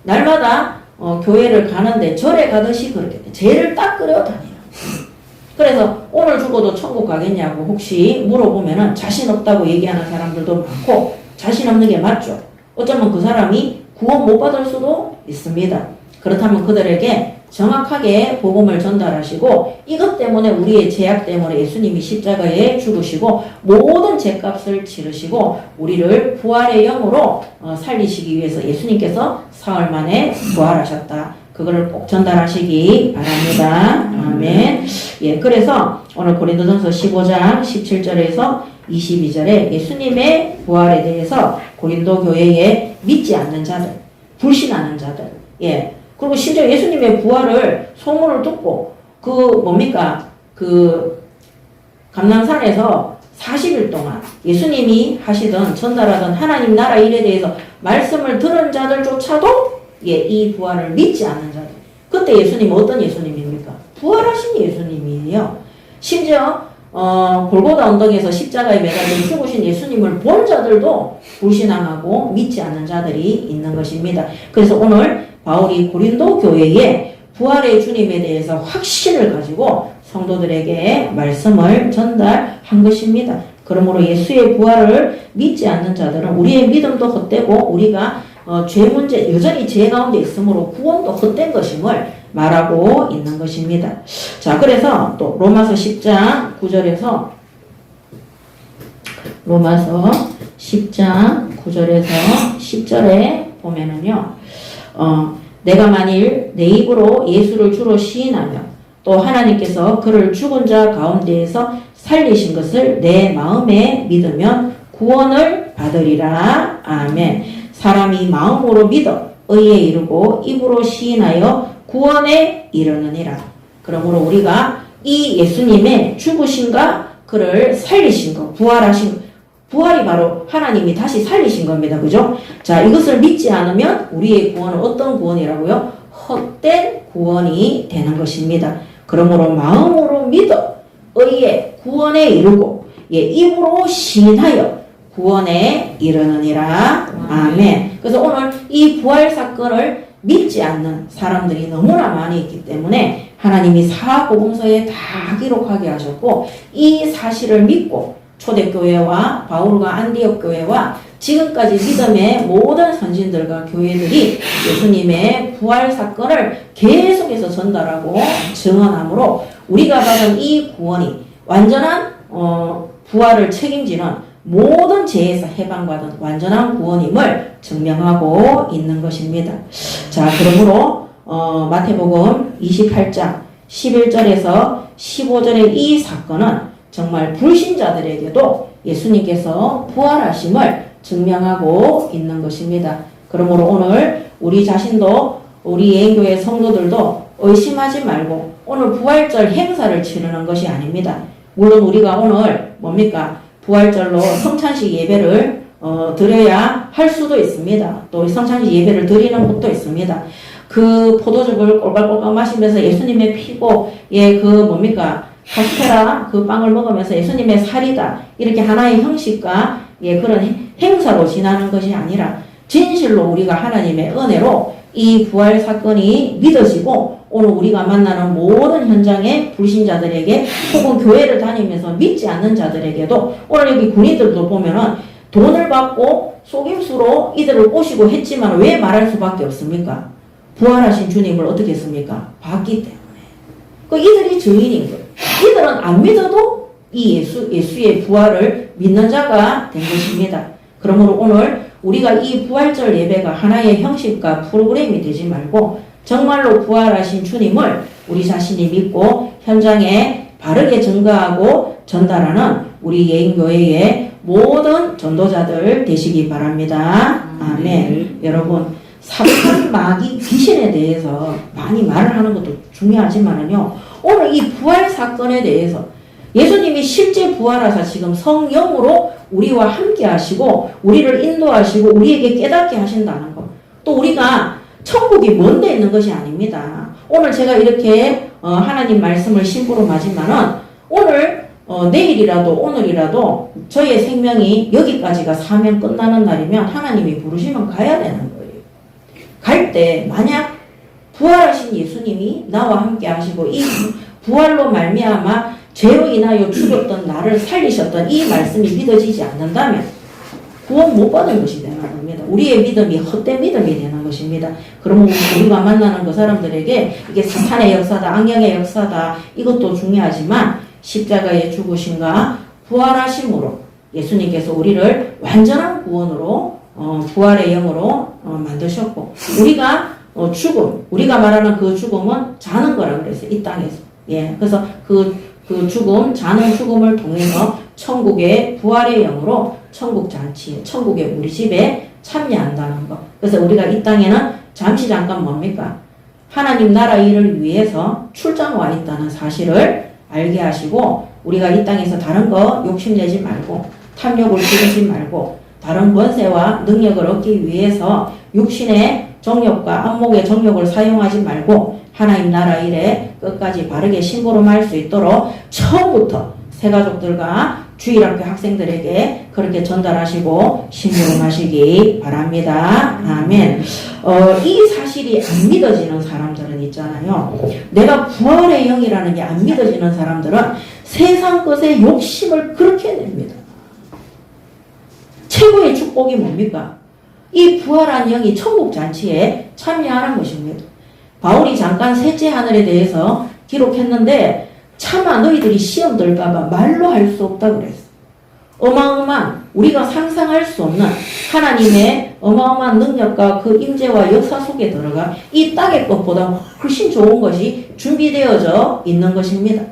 날마다 교회를 가는데 절에 가듯이 그렇게 죄를 닦으려 다녀요. 그래서 오늘 죽어도 천국 가겠냐고 혹시 물어보면은 자신 없다고 얘기하는 사람들도 많고 자신 없는 게 맞죠. 어쩌면 그 사람이 구원 못 받을 수도 있습니다. 그렇다면 그들에게 정확하게 복음을 전달하시고 이것 때문에 우리의 죄악 때문에 예수님이 십자가에 죽으시고 모든 죄값을 치르시고 우리를 부활의 영으로 살리시기 위해서 예수님께서 사흘 만에 부활하셨다. 그거를 꼭 전달하시기 바랍니다. 아멘. 예, 그래서 오늘 고린도전서 15장 17절에서 22절에 예수님의 부활에 대해서 고린도 교회에 믿지 않는 자들, 불신하는 자들, 예, 그리고 심지어 예수님의 부활을 소문을 듣고 감람산에서 40일 동안 예수님이 하시던 전달하던 하나님 나라 일에 대해서 말씀을 들은 자들조차도 이 부활을 믿지 않는 자들. 그때 예수님은 어떤 예수님입니까? 부활하신 예수님이에요. 심지어 골고다 언덕에서 십자가에 매달려 죽으신 예수님을 본 자들도 불신앙하고 믿지 않는 자들이 있는 것입니다. 그래서 오늘 바울이 고린도 교회에 부활의 주님에 대해서 확신을 가지고 성도들에게 말씀을 전달한 것입니다. 그러므로 예수의 부활을 믿지 않는 자들은 우리의 믿음도 헛되고 우리가 죄 문제, 여전히 죄 가운데 있으므로 구원도 헛된 것임을 말하고 있는 것입니다. 자, 그래서 또 로마서 10장 9절에서 로마서 10장 9절에서 10절에 보면은요, 내가 만일 내 입으로 예수를 주로 시인하며 또 하나님께서 그를 죽은 자 가운데에서 살리신 것을 내 마음에 믿으면 구원을 받으리라. 아멘. 사람이 마음으로 믿어 의에 이르고 입으로 시인하여 구원에 이르느니라. 그러므로 우리가 이 예수님의 죽으심과 그를 살리신 것, 부활이 바로 하나님이 다시 살리신 겁니다. 그죠? 자, 이것을 믿지 않으면 우리의 구원은 어떤 구원이라고요? 헛된 구원이 되는 것입니다. 그러므로 마음으로 믿어 의에 구원에 이르고 입으로 시인하여 구원에 이르느니라. 아멘. 그래서 오늘 이 부활 사건을 믿지 않는 사람들이 너무나 많이 있기 때문에 하나님이 사복음서에 다 기록하게 하셨고 이 사실을 믿고 초대교회와 바울과 안디옥 교회와 지금까지 믿음의 모든 선진들과 교회들이 예수님의 부활 사건을 계속해서 전달하고 증언함으로 우리가 받은 이 구원이 완전한 부활을 책임지는 모든 죄에서 해방받은 완전한 구원임을 증명하고 있는 것입니다. 자, 그러므로 마태복음 28장 11절에서 15절의 이 사건은 정말 불신자들에게도 예수님께서 부활하심을 증명하고 있는 것입니다. 그러므로 오늘 우리 자신도 우리 예인교회 성도들도 의심하지 말고 오늘 부활절 행사를 치르는 것이 아닙니다. 물론 우리가 오늘 부활절로 성찬식 예배를 드려야 할 수도 있습니다. 또 성찬식 예배를 드리는 곳도 있습니다. 그 포도즙을 꼴깍꼴깍 마시면서 예수님의 피고 카스테라 그 빵을 먹으면서 예수님의 살이다 이렇게 하나의 형식과 그런 행사로 지나는 것이 아니라 진실로 우리가 하나님의 은혜로 이 부활 사건이 믿어지고 오늘 우리가 만나는 모든 현장의 불신자들에게 혹은 교회를 다니면서 믿지 않는 자들에게도 오늘 여기 군인들도 보면은 돈을 받고 속임수로 이들을 꼬시고 했지만 왜 말할 수밖에 없습니까? 부활하신 주님을 어떻게 했습니까? 봤기 때문에. 이들이 증인인 거예요. 이들은 안 믿어도 이 예수의 부활을 믿는 자가 된 것입니다. 그러므로 오늘 우리가 이 부활절 예배가 하나의 형식과 프로그램이 되지 말고 정말로 부활하신 주님을 우리 자신이 믿고 현장에 바르게 증거하고 전달하는 우리 예인교회의 모든 전도자들 되시기 바랍니다. 아멘. 여러분, 사탄, 마귀, 귀신에 대해서 많이 말을 하는 것도 중요하지만은요, 오늘 이 부활 사건에 대해서 예수님이 실제 부활하사 지금 성령으로 우리와 함께 하시고 우리를 인도하시고 우리에게 깨닫게 하신다는 것. 또 우리가 천국이 먼 데 있는 것이 아닙니다. 오늘 제가 이렇게 하나님 말씀을 심부로 맞지만은 오늘 내일이라도 오늘이라도 저의 생명이 여기까지가 사명 끝나는 날이면 하나님이 부르시면 가야 되는 거예요. 갈 때 만약 부활하신 예수님이 나와 함께 하시고 이 부활로 말미암아 죄로 인하여 죽었던 나를 살리셨던 이 말씀이 믿어지지 않는다면 구원 못 받은 것이 되는 겁니다. 우리의 믿음이 헛된 믿음이 되는 것입니다. 그러면 우리가 만나는 그 사람들에게 이게 사탄의 역사다, 악령의 역사다, 이것도 중요하지만 십자가의 죽으심과 부활하심으로 예수님께서 우리를 완전한 구원으로 부활의 영으로 만드셨고 우리가 죽음, 우리가 말하는 그 죽음은 자는 거라 그랬어요. 이 땅에서. 예, 그래서 그 죽음, 자는 죽음을 통해서 천국의 부활의 영으로 천국 잔치에, 천국의 우리 집에 참여한다는 것. 그래서 우리가 이 땅에는 잠시 잠깐 뭡니까? 하나님 나라 일을 위해서 출장 와 있다는 사실을 알게 하시고 우리가 이 땅에서 다른 거 욕심내지 말고 탐욕을 부리지 말고 다른 권세와 능력을 얻기 위해서 육신의 정욕과 안목의 정욕을 사용하지 말고 하나님 나라 일에 끝까지 바르게 심부름할 수 있도록 처음부터 새가족들과 주일학교 학생들에게 그렇게 전달하시고 심부름하시기 바랍니다. 아멘. 이 사실이 안 믿어지는 사람들은 있잖아요. 내가 부활의 영이라는 게 안 믿어지는 사람들은 세상 것에 욕심을 그렇게 냅니다. 최고의 축복이 뭡니까? 이 부활한 영이 천국 잔치에 참여하는 것입니다. 바울이 잠깐 셋째 하늘에 대해서 기록했는데 차마 너희들이 시험 들까봐 말로 할 수 없다 그랬어. 어마어마한 우리가 상상할 수 없는 하나님의 어마어마한 능력과 그 임재와 역사 속에 들어가 이 땅의 것보다 훨씬 좋은 것이 준비되어져 있는 것입니다.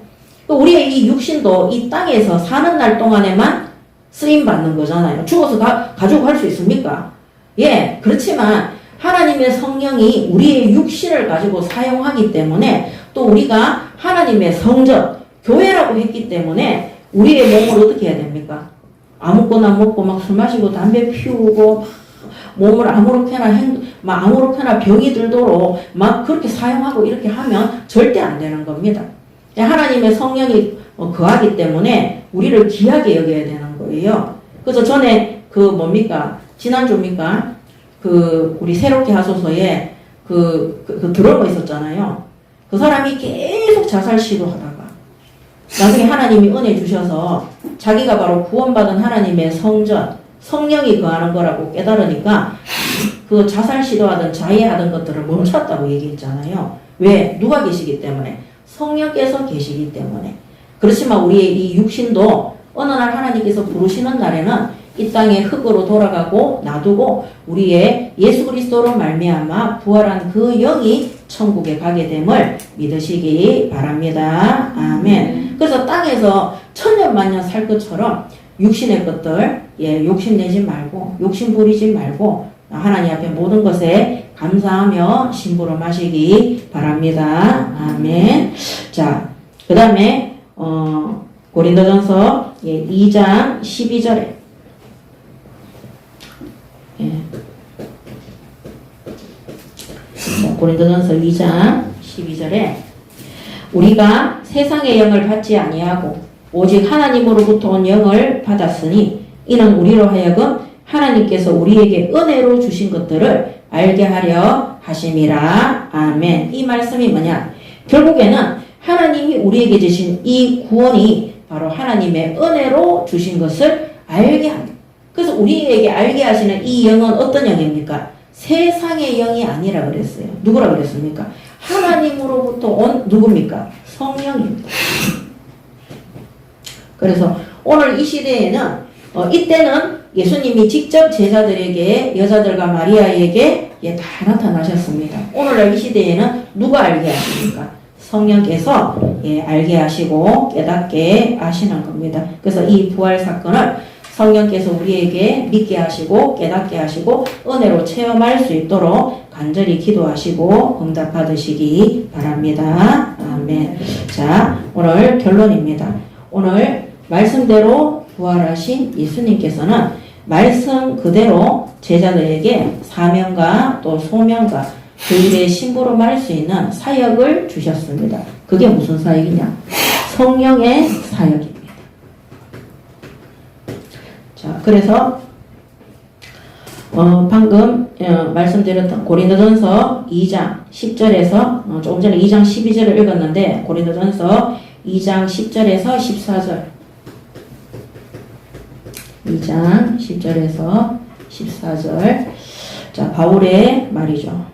또 우리의 이 육신도 이 땅에서 사는 날 동안에만 쓰임받는 거잖아요. 죽어서 가지고 갈 수 있습니까? 예, 그렇지만 하나님의 성령이 우리의 육신을 가지고 사용하기 때문에 또 우리가 하나님의 성전, 교회라고 했기 때문에 우리의 몸을 어떻게 해야 됩니까? 아무거나 먹고 막 술 마시고 담배 피우고 몸을 아무렇게나 병이 들도록 막 그렇게 사용하고 이렇게 하면 절대 안 되는 겁니다. 하나님의 성령이 거하기 때문에 우리를 귀하게 여겨야 되는 거예요. 그래서 전에 지난주입니까? 우리 새롭게 하소서에 드러머 있었잖아요. 그 사람이 계속 자살 시도하다가 나중에 하나님이 은혜 주셔서 자기가 바로 구원받은 하나님의 성전, 성령이 거하는 거라고 깨달으니까 그 자살 시도하던 자해하던 것들을 멈췄다고 얘기했잖아요. 왜? 누가 계시기 때문에? 성령께서 계시기 때문에. 그렇지만 우리의 이 육신도 어느 날 하나님께서 부르시는 날에는 이 땅에 흙으로 돌아가고 놔두고 우리의 예수 그리스도로 말미암아 부활한 그 영이 천국에 가게 됨을 믿으시기 바랍니다. 아멘. 그래서 땅에서 천년만년 살 것처럼 육신의 것들 욕심내지 말고 욕심 부리지 말고 하나님 앞에 모든 것에 감사하며 심부름하시기 바랍니다. 아멘. 자, 그 다음에 고린도전서 2장 12절에 고린도전서 2장 12절에 우리가 세상의 영을 받지 아니하고 오직 하나님으로부터 온 영을 받았으니 이는 우리로 하여금 하나님께서 우리에게 은혜로 주신 것들을 알게 하려 하심이라. 아멘. 이 말씀이 뭐냐? 결국에는 하나님이 우리에게 주신 이 구원이 바로 하나님의 은혜로 주신 것을 알게 합니다. 그래서 우리에게 알게 하시는 이 영은 어떤 영입니까? 세상의 영이 아니라 그랬어요. 누구라 그랬습니까? 하나님으로부터 온 누굽니까? 성령입니다. 그래서 오늘 이 시대에는 이때는 예수님이 직접 제자들에게, 여자들과 마리아에게 다 나타나셨습니다. 오늘날 이 시대에는 누가 알게 하십니까? 성령께서 알게 하시고 깨닫게 하시는 겁니다. 그래서 이 부활 사건을 성령께서 우리에게 믿게 하시고 깨닫게 하시고 은혜로 체험할 수 있도록 간절히 기도하시고 응답 받으시기 바랍니다. 아멘. 자, 오늘 결론입니다. 오늘 말씀대로 부활하신 예수님께서는 말씀 그대로 제자들에게 사명과 또 소명과 그 일의 심부름할 수 있는 사역을 주셨습니다. 그게 무슨 사역이냐? 성령의 사역입니다. 자, 그래서 방금 말씀드렸던 고린도전서 2장 10절에서 조금 전에 2장 12절을 읽었는데 고린도전서 2장 10절에서 14절 2장 10절에서 14절 자 바울의 말이죠.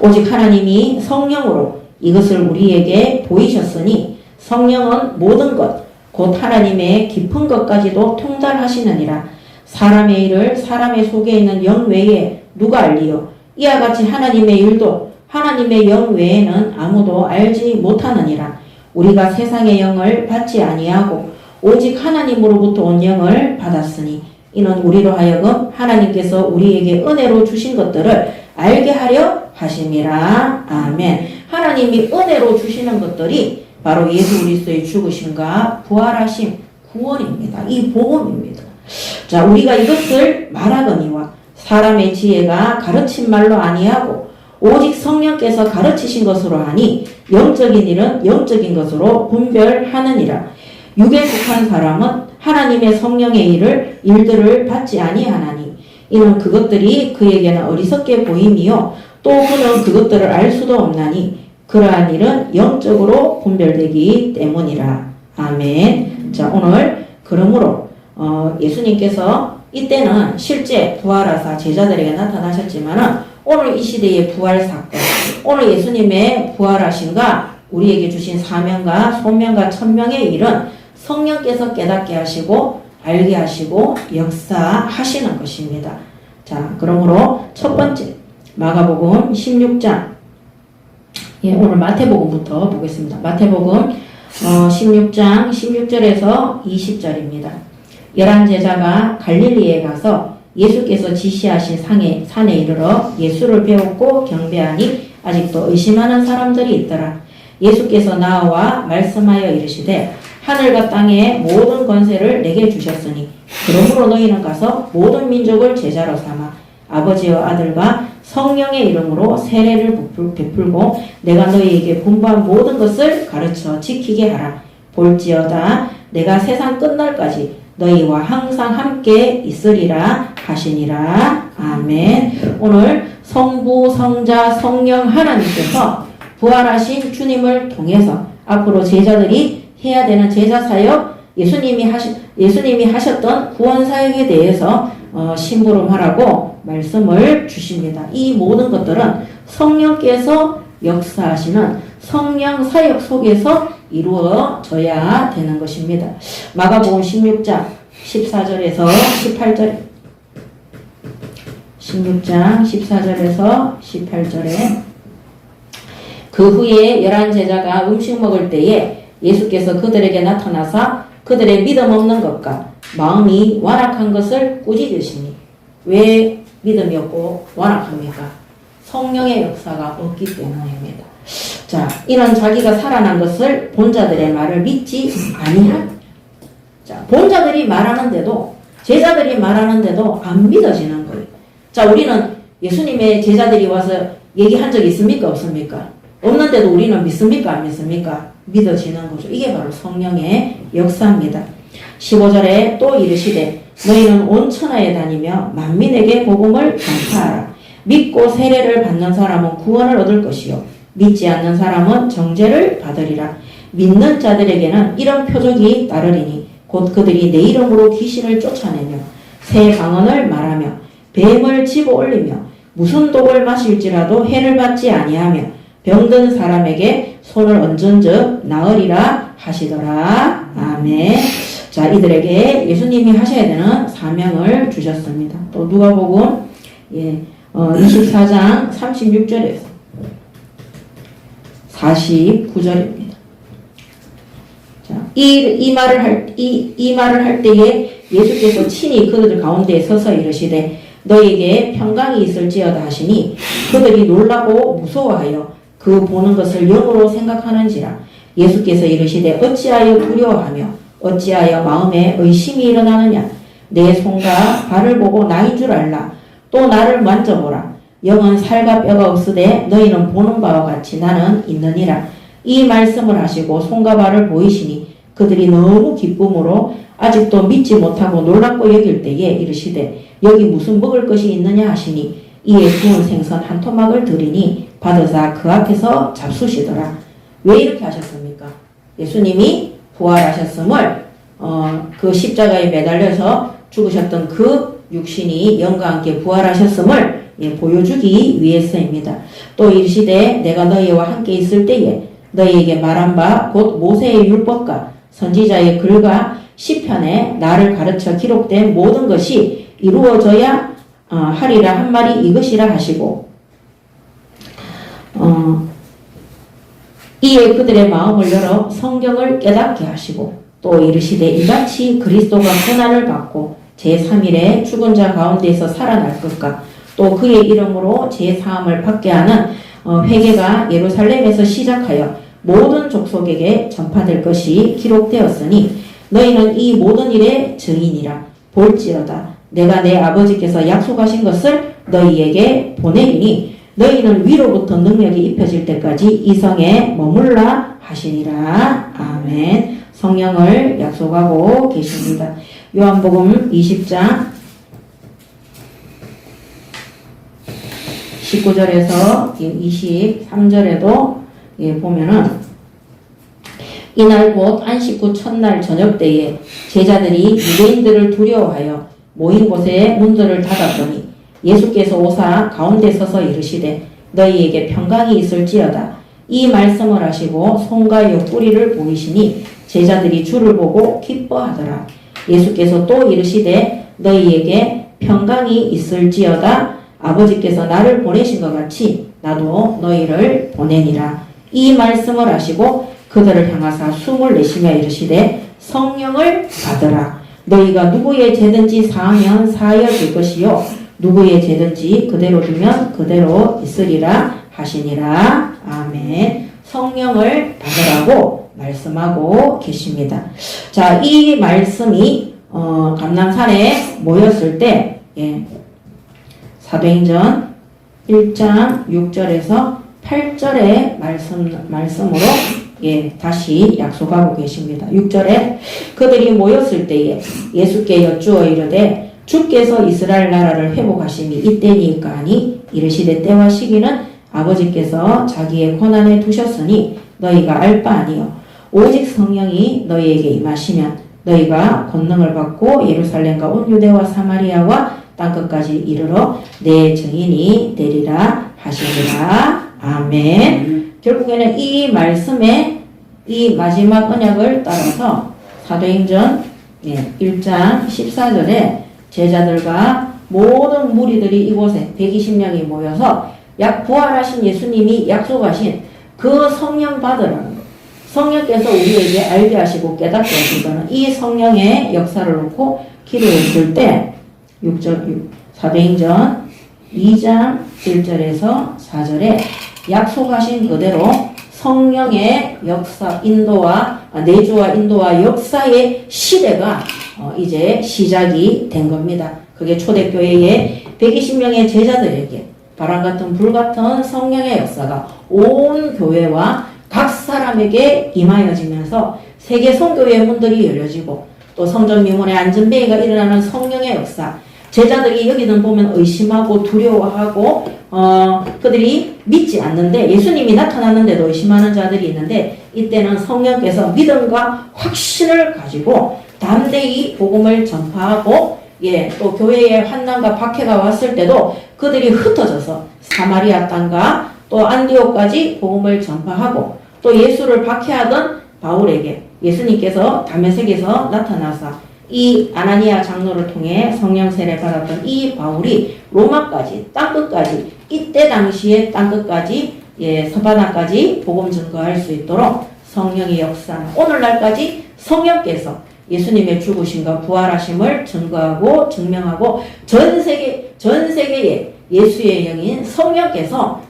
오직 하나님이 성령으로 이것을 우리에게 보이셨으니 성령은 모든 것 곧 하나님의 깊은 것까지도 통달하시느니라. 사람의 일을 사람의 속에 있는 영 외에 누가 알리요? 이와 같이 하나님의 일도 하나님의 영 외에는 아무도 알지 못하느니라. 우리가 세상의 영을 받지 아니하고 오직 하나님으로부터 온 영을 받았으니 이는 우리로 하여금 하나님께서 우리에게 은혜로 주신 것들을 알게 하려 하심이라. 아멘. 하나님이 은혜로 주시는 것들이 바로 예수 그리스도의 죽으심과 부활하심, 구원입니다. 이 복음입니다. 자, 우리가 이것을 말하거니와 사람의 지혜가 가르친 말로 아니하고 오직 성령께서 가르치신 것으로 하니 영적인 일은 영적인 것으로 분별하느니라. 육에 속한 사람은 하나님의 성령의 일들을 받지 아니하나니 이는 그것들이 그에게는 어리석게 보임이요 또 그는 그것들을 알 수도 없나니 그러한 일은 영적으로 분별되기 때문이라. 아멘. 자, 오늘 그러므로 예수님께서 이때는 실제 부활하사 제자들에게 나타나셨지만은 오늘 이 시대의 부활 사건, 오늘 예수님의 부활하심과 우리에게 주신 사명과 소명과 천명의 일은 성령께서 깨닫게 하시고 알게 하시고 역사하시는 것입니다. 자, 그러므로 첫 번째 마가복음 16장 오늘 마태복음부터 보겠습니다. 마태복음 16장 16절에서 20절입니다. 11제자가 갈릴리에 가서 예수께서 지시하신 산에 이르러 예수를 배웠고 경배하니 아직도 의심하는 사람들이 있더라. 예수께서 나와 말씀하여 이르시되 하늘과 땅의 모든 권세를 내게 주셨으니 그러므로 너희는 가서 모든 민족을 제자로 삼아 아버지와 아들과 성령의 이름으로 세례를 베풀고 내가 너희에게 분부한 모든 것을 가르쳐 지키게 하라. 볼지어다 내가 세상 끝날까지 너희와 항상 함께 있으리라 하시니라. 아멘. 오늘 성부, 성자, 성령 하나님께서 부활하신 주님을 통해서 앞으로 제자들이 해야 되는 제자 사역, 예수님이 하셨던 구원 사역에 대해서 심부름하라고 말씀을 주십니다. 이 모든 것들은 성령께서 역사하시는 성령 사역 속에서 이루어져야 되는 것입니다. 마가복음 16장 14절에서 18절 16장 14절에서 18절에 그 후에 11제자가 음식 먹을 때에 예수께서 그들에게 나타나사 그들의 믿음 없는 것과 마음이 완악한 것을 꾸짖으시니 왜 믿음이 없고 완악합니까? 성령의 역사가 없기 때문입니다. 자, 이는 자기가 살아난 것을 본 자들의 말을 믿지 아니한. 자, 본 자들이 말하는데도 제자들이 말하는데도 안 믿어지는 거예요. 자, 우리는 예수님의 제자들이 와서 얘기한 적 있습니까? 없습니까? 없는데도 우리는 믿습니까? 안 믿습니까? 믿어지는 거죠. 이게 바로 성령의 역사입니다. 15절에 또 이르시되 너희는 온 천하에 다니며 만민에게 복음을 전파하라. 믿고 세례를 받는 사람은 구원을 얻을 것이요 믿지 않는 사람은 정죄를 받으리라. 믿는 자들에게는 이런 표적이 따르리니 곧 그들이 내 이름으로 귀신을 쫓아내며 새 방언을 말하며 뱀을 집어 올리며 무슨 독을 마실지라도 해를 받지 아니하며 병든 사람에게 손을 얹은즉 나으리라 하시더라. 아멘. 자, 자, 이들에게 예수님이 하셔야 되는 사명을 주셨습니다. 또 누가복음 24장 36절에서 49절입니다. 자, 이 말을 할 때에 예수께서 친히 그들 가운데 서서 이르시되 너에게 평강이 있을지어다 하시니 그들이 놀라고 무서워하여 그 보는 것을 영으로 생각하는지라. 예수께서 이르시되 어찌하여 두려워하며 어찌하여 마음에 의심이 일어나느냐. 내 손과 발을 보고 나인 줄 알라. 또 나를 만져보라. 영은 살과 뼈가 없으되 너희는 보는 바와 같이 나는 있느니라. 이 말씀을 하시고 손과 발을 보이시니 그들이 너무 기쁨으로 아직도 믿지 못하고 놀랍고 여길 때에 이르시되 여기 무슨 먹을 것이 있느냐 하시니 이에 구운 생선 한 토막을 드리니 받으사 그 앞에서 잡수시더라. 왜 이렇게 하셨습니까? 예수님이 부활하셨음을 그 십자가에 매달려서 죽으셨던 그 육신이 영과 함께 부활하셨음을 보여주기 위해서입니다. 또 이르시되 내가 너희와 함께 있을 때에 너희에게 말한 바 곧 모세의 율법과 선지자의 글과 시편에 나를 가르쳐 기록된 모든 것이 이루어져야 하리라 한 말이 이것이라 하시고 이에 그들의 마음을 열어 성경을 깨닫게 하시고 또 이르시되 이같이 그리스도가 고난을 받고 제3일에 죽은 자 가운데서 살아날 것과 또 그의 이름으로 제 사함을 받게 하는 회개가 예루살렘에서 시작하여 모든 족속에게 전파될 것이 기록되었으니 너희는 이 모든 일의 증인이라. 볼지어다 내가 내 아버지께서 약속하신 것을 너희에게 보내리니 너희는 위로부터 능력이 입혀질 때까지 이 성에 머물라 하시니라. 아멘. 성령을 약속하고 계십니다. 요한복음 20장 19절에서 23절에도 보면은 이날 곧 안식 후 첫날 저녁 때에 제자들이 유대인들을 두려워하여 모인 곳에 문들을 닫았더니 예수께서 오사 가운데 서서 이르시되 너희에게 평강이 있을지어다. 이 말씀을 하시고 손과 옆구리를 보이시니 제자들이 주를 보고 기뻐하더라. 예수께서 또 이르시되 너희에게 평강이 있을지어다. 아버지께서 나를 보내신 것 같이 나도 너희를 보내니라. 이 말씀을 하시고 그들을 향하사 숨을 내쉬며 이르시되 성령을 받으라. 너희가 누구의 죄든지 사하면 사하여 줄 것이요 누구의 죄든지 그대로 두면 그대로 있으리라 하시니라. 아멘. 성령을 받으라고 말씀하고 계십니다. 자, 이 말씀이 감람산에 모였을 때 사도행전 1장 6절에서 8절의 말씀으로 다시 약속하고 계십니다. 6절에 그들이 모였을 때에 예수께 여쭈어 이르되 주께서 이스라엘 나라를 회복하심이 이때니까 하니 이르시되 때와 시기는 아버지께서 자기의 권한에 두셨으니 너희가 알 바 아니요 오직 성령이 너희에게 임하시면 너희가 권능을 받고 예루살렘과 온 유대와 사마리아와 땅끝까지 이르러 내 증인이 되리라 하시니라. 아멘. 결국에는 이 말씀의 이 마지막 언약을 따라서 사도행전 1장 14절에 제자들과 모든 무리들이 이곳에 120명이 모여서 부활하신 예수님이 약속하신 그 성령 받으라는 것. 성령께서 우리에게 알게 하시고 깨닫게 하시거는 이 성령의 역사를 놓고 기도했을 때 6절 사도행전 2장 1절에서 4절에 약속하신 그대로 성령의 역사 인도와 내주와 인도와 역사의 시대가 이제 시작이 된 겁니다. 그게 초대교회의 120명의 제자들에게 바람같은 불같은 성령의 역사가 온 교회와 각 사람에게 임하여지면서 세계 선교회의 문들이 열려지고 또 성전 미문의 안전뱅이가 일어나는 성령의 역사, 제자들이 여기는 보면 의심하고 두려워하고 그들이 믿지 않는데 예수님이 나타났는데도 의심하는 자들이 있는데 이때는 성령께서 믿음과 확신을 가지고 담대히 복음을 전파하고 또 교회에 환난과 박해가 왔을 때도 그들이 흩어져서 사마리아 땅과 또 안디옥까지 복음을 전파하고 또 예수를 박해하던 바울에게 예수님께서 다메섹에서 나타나서 이 아나니아 장로를 통해 성령 세례 받았던 이 바울이 로마까지 땅끝까지 이때 당시에 땅끝까지 서바나까지 복음 증거할 수 있도록 성령의 역사는 오늘날까지 성령께서 예수님의 죽으심과 부활하심을 증거하고 증명하고 전 세계에 예수의 영인 성령께서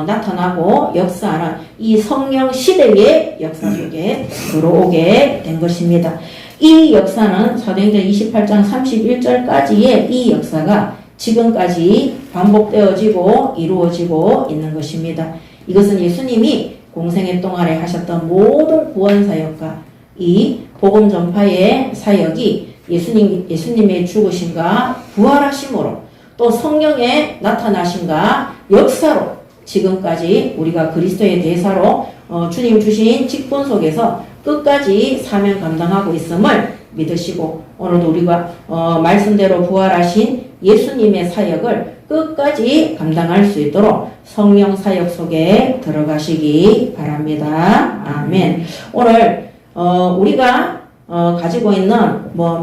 나타나고 역사하는 이 성령 시대의 역사 속에 들어오게 된 것입니다. 이 역사는 사도행전 28장 31절까지의 이 역사가 지금까지 반복되어지고 이루어지고 있는 것입니다. 이것은 예수님이 공생애 동안에 하셨던 모든 구원 사역과 이 복음 전파의 사역이 예수님의 죽으심과 부활하심으로 또 성령의 나타나심과 역사로 지금까지 우리가 그리스도의 대사로 주님 주신 직분 속에서 끝까지 사명 감당하고 있음을 믿으시고 오늘도 우리가 말씀대로 부활하신 예수님의 사역을 끝까지 감당할 수 있도록 성령 사역 속에 들어가시기 바랍니다. 아멘. 오늘 우리가 가지고 있는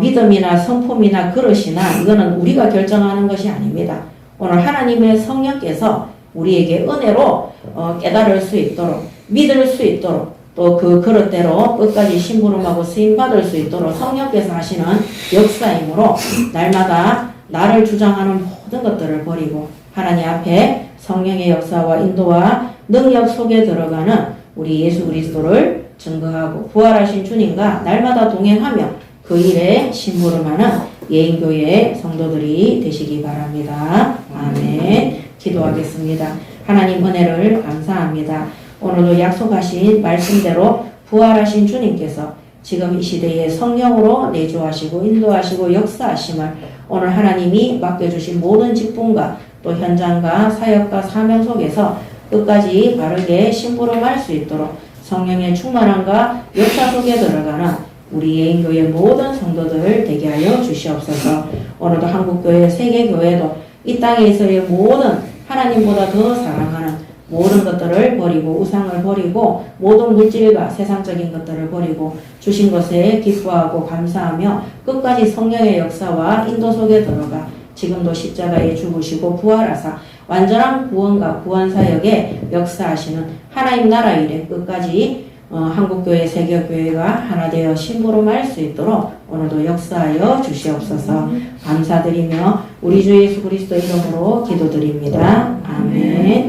믿음이나 성품이나 그릇이나 이거는 우리가 결정하는 것이 아닙니다. 오늘 하나님의 성령께서 우리에게 은혜로 깨달을 수 있도록 믿을 수 있도록 또 그 그릇대로 끝까지 심부름하고 쓰임받을 수 있도록 성령께서 하시는 역사이므로 날마다 나를 주장하는 모든 것들을 버리고 하나님 앞에 성령의 역사와 인도와 능력 속에 들어가는 우리 예수 그리스도를 증거하고 부활하신 주님과 날마다 동행하며 그 일에 심부름하는 예인교회 성도들이 되시기 바랍니다. 아멘. 기도하겠습니다. 하나님 은혜를 감사합니다. 오늘도 약속하신 말씀대로 부활하신 주님께서 지금 이 시대에 성령으로 내주하시고 인도하시고 역사하심을 오늘 하나님이 맡겨주신 모든 직분과 또 현장과 사역과 사명 속에서 끝까지 바르게 심부름할 수 있도록 성령의 충만함과 역사 속에 들어가는 우리 예인교회 모든 성도들 되게 하여 주시옵소서. 오늘도 한국교회, 세계교회도 이 땅에서의 모든 하나님보다 더 사랑하는 모든 것들을 버리고 우상을 버리고 모든 물질과 세상적인 것들을 버리고 주신 것에 기뻐하고 감사하며 끝까지 성령의 역사와 인도 속에 들어가 지금도 십자가에 죽으시고 부활하사 완전한 구원과 구원사역에 역사하시는 하나님 나라 일에 끝까지 한국교회, 세계교회가 하나 되어 심부름할 수 있도록 오늘도 역사하여 주시옵소서. 감사드리며 우리 주 예수 그리스도 이름으로 기도드립니다. 아멘.